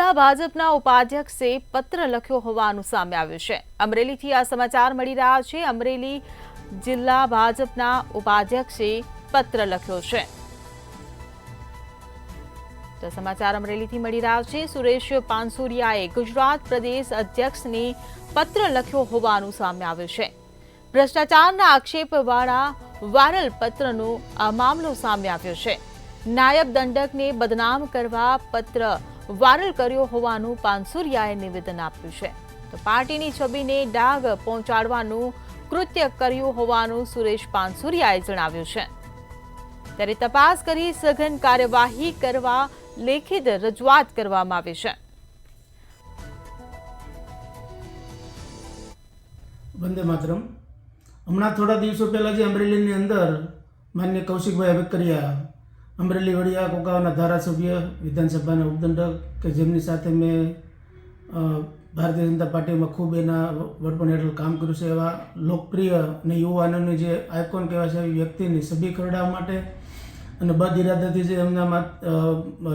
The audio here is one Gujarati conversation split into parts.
જિલ્લા ભાજપના ઉપાધ્યક્ષે પત્ર લખ્યો હોવાનું સામે આવ્યું છે। અમરેલીથી આ સમાચાર મળી રહ્યા છે। અમરેલી જિલ્લા ભાજપના ઉપાધ્યક્ષે પત્ર લખ્યો છે। તો સમાચાર અમરેલીથી મળી રહ્યા છે। સુરેશ પાનસુરિયાએ ગુજરાત પ્રદેશ અધ્યક્ષને પત્ર લખ્યો હોવાનું સામે આવ્યું છે। ભ્રષ્ટાચારના આક્ષેપવાળા વાયરલ પત્રનો આ મામલો સામે આવ્યો છે। નાયબ દંડકને બદનામ કરવા પત્ર વાયરલ કર્યો હોવાનું પાનસુરિયાએ નિવેદન આપ્યું છે। તો પાર્ટીની છબીને ડાઘ પહોંચાડવાનું કૃત્ય કર્યું હોવાનું સુરેશ પાનસુરિયાએ જણાવ્યું છે। ત્યારે તપાસ કરી સઘન કાર્યવાહી કરવા લેખિત રજૂઆત કરવામાં આવી છે। વંદે માતરમ। હમણાં થોડા દિવસો પહેલાં જે અમરેલીની અંદર માન્ય કૌશિકભાઈ વેકરિયા અમરેલી વડિયા કોકાવાના ધારાસભ્ય વિધાનસભાના ઉપદંડક કે જેમની સાથે મેં ભારતીય જનતા પાર્ટીમાં ખૂબ એના વડપણ હેઠળ કામ કર્યું છે એવા લોકપ્રિય અને યુવાનોની જે આઇકોન કહેવાય છે એવી વ્યક્તિની છબી ખરડાવવા માટે અને બદ ઇરાદાથી જે એમના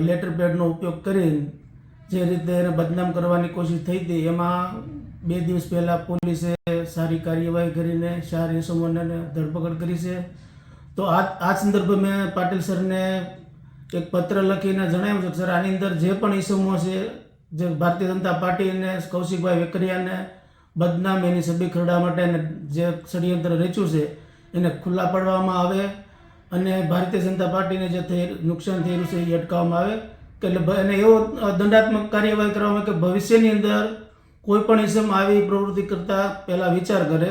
લેટર પેડનો ઉપયોગ કરીને જે રીતે એને બદનામ કરવાની કોશિશ થઈ હતી એમાં 2 દિવસ પહેલાં પોલીસે સારી કાર્યવાહી કરીને 4 ઇસમોને ધરપકડ કરી છે। તો આ સંદર્ભે મેં પાટીલ સરને એક પત્ર લખીને જણાવ્યું છે કે સર આની અંદર જે પણ ઇસમો છે જે ભારતીય જનતા પાર્ટી અને કૌશિકભાઈ વેકરિયાને બદનામ એની છબી ખરડાવવા માટે જે ષડયંત્ર રચ્યું છે એને ખુલ્લા પાડવામાં આવે અને ભારતીય જનતા પાર્ટીને જે નુકસાન થયેલું છે એ અટકાવવામાં આવે કે એટલે એને એવો દંડાત્મક કાર્યવાહી કરવામાં કે ભવિષ્યની અંદર કોઈ પણ ઇસમ આવી પ્રવૃત્તિ કરતાં પહેલાં વિચાર કરે।